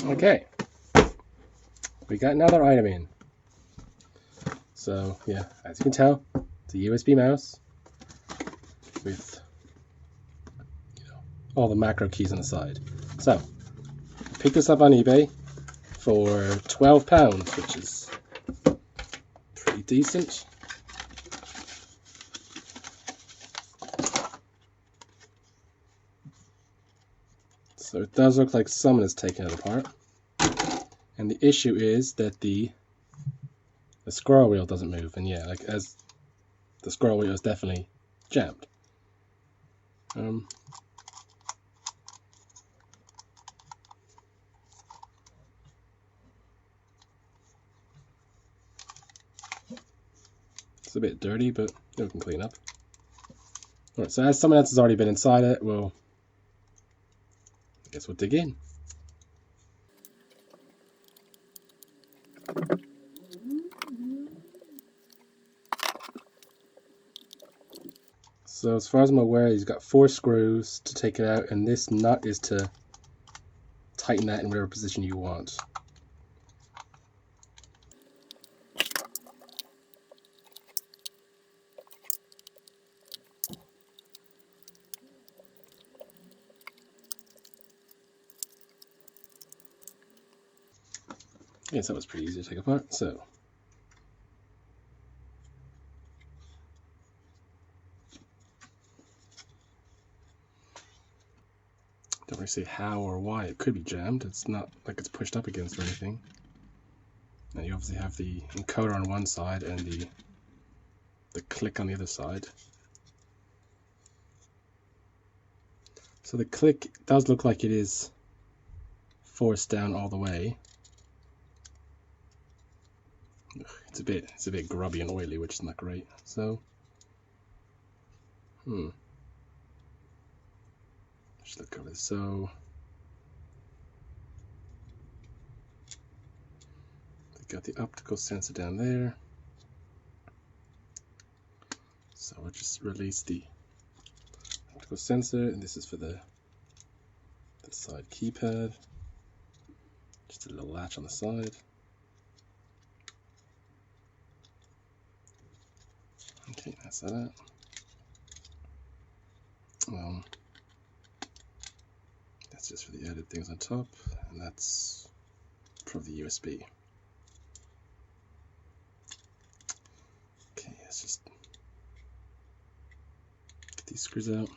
Okay, we got another item in. So yeah, as you can tell, it's a USB mouse with all the macro keys on the side. So I picked this up on eBay for £12, which is pretty decent. So it does look like someone has taken it apart. And the issue is that the scroll wheel doesn't move. And yeah, like as the scroll wheel is definitely jammed. It's a bit dirty, but we can clean up. Alright, so as someone else has already been inside it, I guess we'll dig in. So as far as I'm aware, he's got 4 screws to take it out, and this nut is to tighten that in whatever position you want. Yes, that was pretty easy to take apart. So don't really see how or why it could be jammed. It's not like it's pushed up against or anything. Now you obviously have the encoder on one side and the click on the other side. So the click does look like it is forced down all the way. It's a bit grubby and oily, which is not great. So just look over this. So we've got the optical sensor down there. So we'll just release the optical sensor, and this is for the side keypad. Just a little latch on the side. Okay, that's that out. That's just for the added things on top, and that's for the USB. Okay, let's just get these screws out.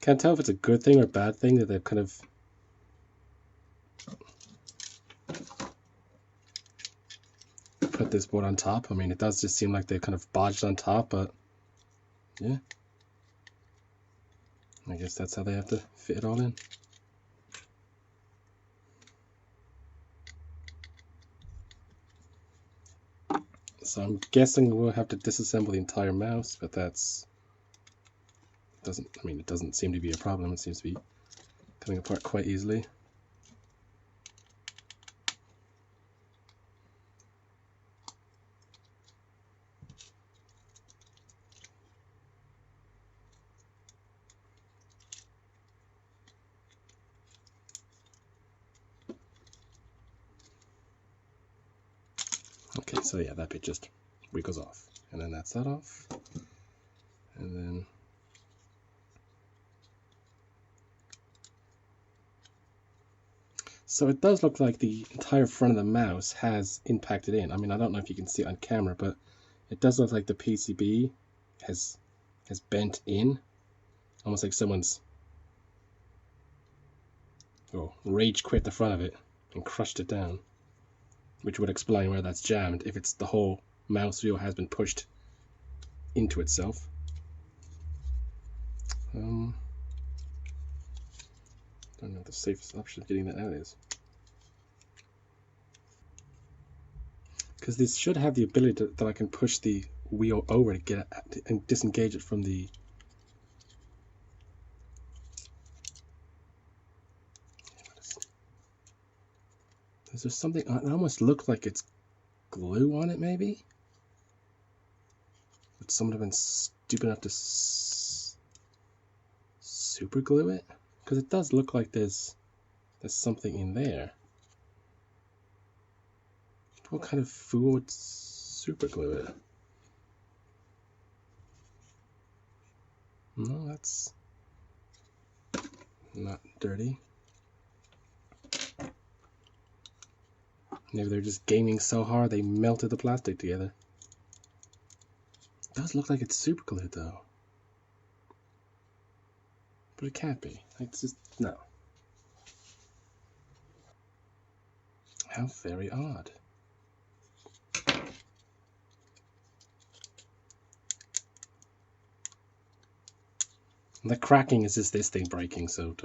Can't tell if it's a good thing or a bad thing that they've kind of put this board on top. I mean, it does just seem like they've kind of bodged on top, but yeah. I guess that's how they have to fit it all in. So I'm guessing we'll have to disassemble the entire mouse, but it doesn't seem to be a problem. It seems to be coming apart quite easily. Okay, so yeah, that bit just wiggles off, and then that's that off, and then so it does look like the entire front of the mouse has impacted in. I mean, I don't know if you can see it on camera, but it does look like the PCB has bent in, almost like someone's rage quit the front of it and crushed it down, which would explain where that's jammed if it's the whole mouse wheel has been pushed into itself. Don't know what the safest option of getting that out is. Because this should have the ability that I can push the wheel over to get it and disengage it from the. Is there something? It almost looks like it's glue on it, maybe? Would someone have been stupid enough to super glue it? Because it does look like there's something in there. What kind of fool would super glue it? No, that's not dirty. Maybe they're just gaming so hard they melted the plastic together. It does look like it's super glued though. But it can't be. It's just, no. How very odd. And the cracking is just this thing breaking, so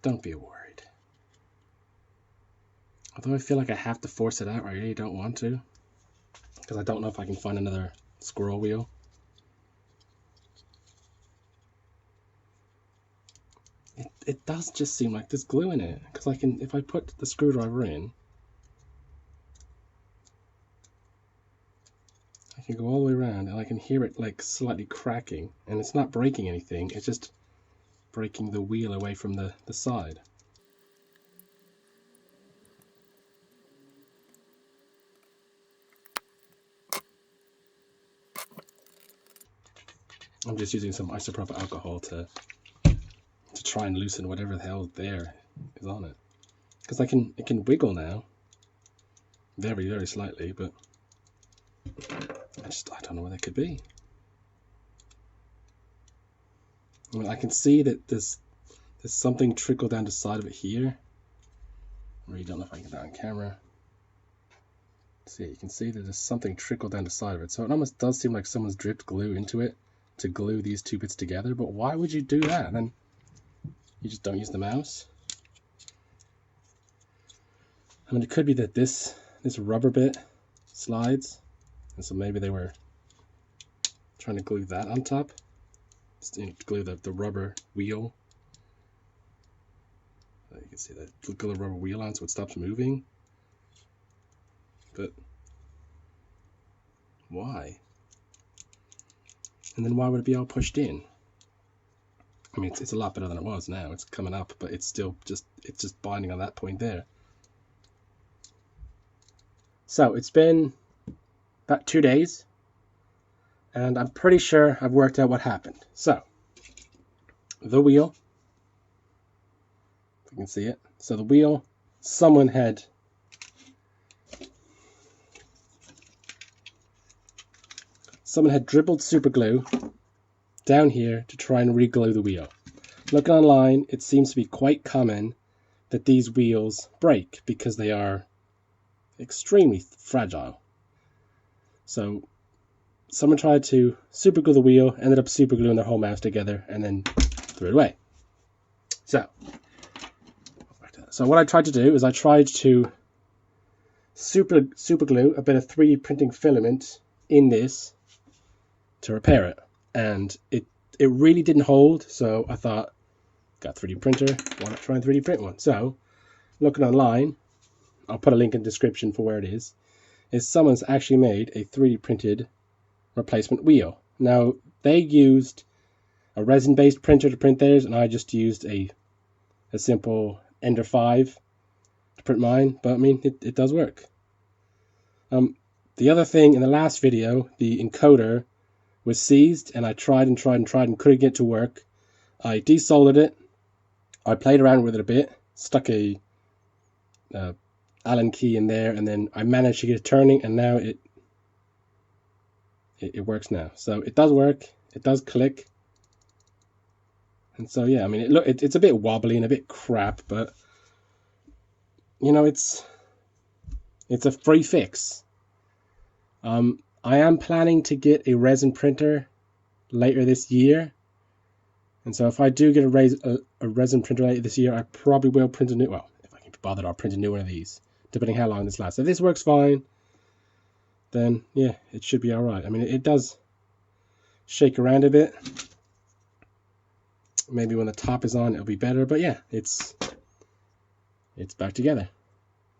don't be worried. Although I feel like I have to force it out, I really don't want to. Because I don't know if I can find another squirrel wheel. It does just seem like there's glue in it. Because I can, if I put the screwdriver in, I can go all the way around and I can hear it like slightly cracking. And it's not breaking anything, it's just breaking the wheel away from the side. I'm just using some isopropyl alcohol to try and loosen whatever the hell there is on it. Because it can wiggle now. Very, very slightly, but I don't know what that could be. I mean, I can see that there's something trickle down the side of it here. I really don't know if I can get that on camera. See, you can see that there's something trickle down the side of it. So it almost does seem like someone's dripped glue into it to glue these two bits together. But why would you do that? And then you just don't use the mouse. I mean, it could be that this rubber bit slides, and so maybe they were trying to glue that on top. Just, you know, glue the rubber wheel. You can see that, glue the rubber wheel on so it stops moving. But why? And then why would it be all pushed in? I mean, it's a lot better than it was now. It's coming up, but it's still just binding on that point there. So it's been about 2 days, and I'm pretty sure I've worked out what happened. So the wheel, if you can see it. So the wheel, someone had dribbled super glue down here to try and re-glue the wheel. Looking online, it seems to be quite common that these wheels break because they are extremely fragile. So someone tried to super glue the wheel, ended up super gluing their whole mouse together, and then threw it away. So what I tried to do is I tried to super glue a bit of 3D printing filament in this to repair it, and it really didn't hold. So I thought, got a 3D printer, why not try and 3D print one? So looking online, I'll put a link in the description for where it is someone's actually made a 3D printed replacement wheel. Now, they used a resin-based printer to print theirs, and I just used a simple Ender 5 to print mine, but I mean, it does work. The other thing, in the last video, the encoder was seized, and I tried and couldn't get it to work. I desoldered it, I played around with it a bit, stuck a Allen key in there, and then I managed to get it turning, and now it works now. So it does work, it does click, and so yeah, I mean, it's a bit wobbly and a bit crap, but you know, it's a free fix. I am planning to get a resin printer later this year, and so if I do get a resin printer later this year, I probably will print a new, well, if I can be bothered, I'll print a new one of these, depending how long this lasts. If this works fine, then yeah, it should be alright. I mean, it does shake around a bit. Maybe when the top is on, it'll be better, but yeah, it's back together.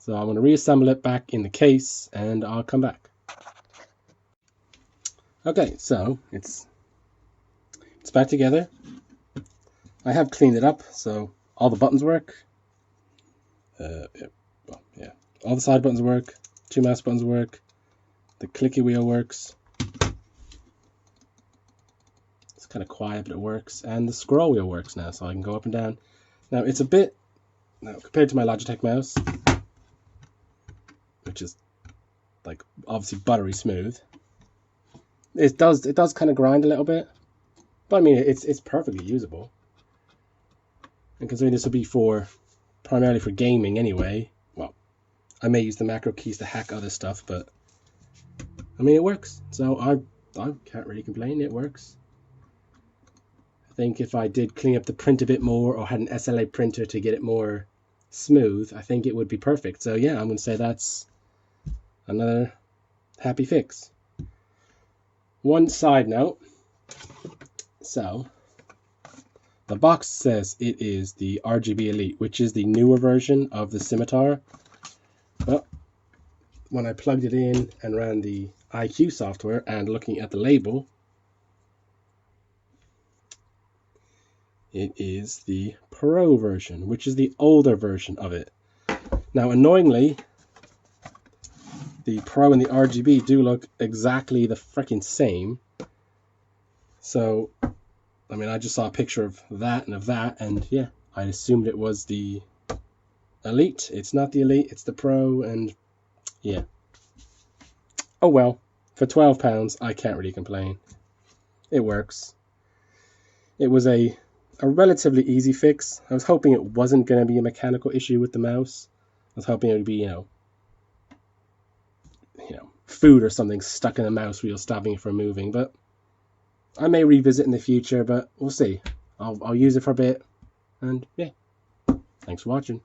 So I'm going to reassemble it back in the case and I'll come back. Okay, so it's back together. I have cleaned it up, so all the buttons work. Yeah, all the side buttons work. 2 mouse buttons work. The clicky wheel works. It's kind of quiet, but it works. And the scroll wheel works now, so I can go up and down. Now it's a bit, compared to my Logitech mouse, which is like obviously buttery smooth. It does kind of grind a little bit, but I mean it's perfectly usable. And considering this will be primarily for gaming anyway, well, I may use the macro keys to hack other stuff, but I mean it works. So I can't really complain. It works. I think if I did clean up the print a bit more or had an SLA printer to get it more smooth, I think it would be perfect. So yeah, I'm going to say that's another happy fix. One side note. So the box says it is the RGB Elite, which is the newer version of the scimitar. But when I plugged it in and ran the IQ software and looking at the label, it is the Pro version, which is the older version of it. Now, annoyingly, the Pro and the RGB do look exactly the freaking same. So, I mean, I just saw a picture of that and of that, and yeah, I assumed it was the Elite. It's not the Elite, it's the Pro, and yeah. Oh well, for £12, I can't really complain. It works. It was a relatively easy fix. I was hoping it wasn't going to be a mechanical issue with the mouse. I was hoping it would be, you know, food or something stuck in the mouse wheel stopping it from moving, but I may revisit in the future, but we'll see. I'll use it for a bit, and yeah, thanks for watching.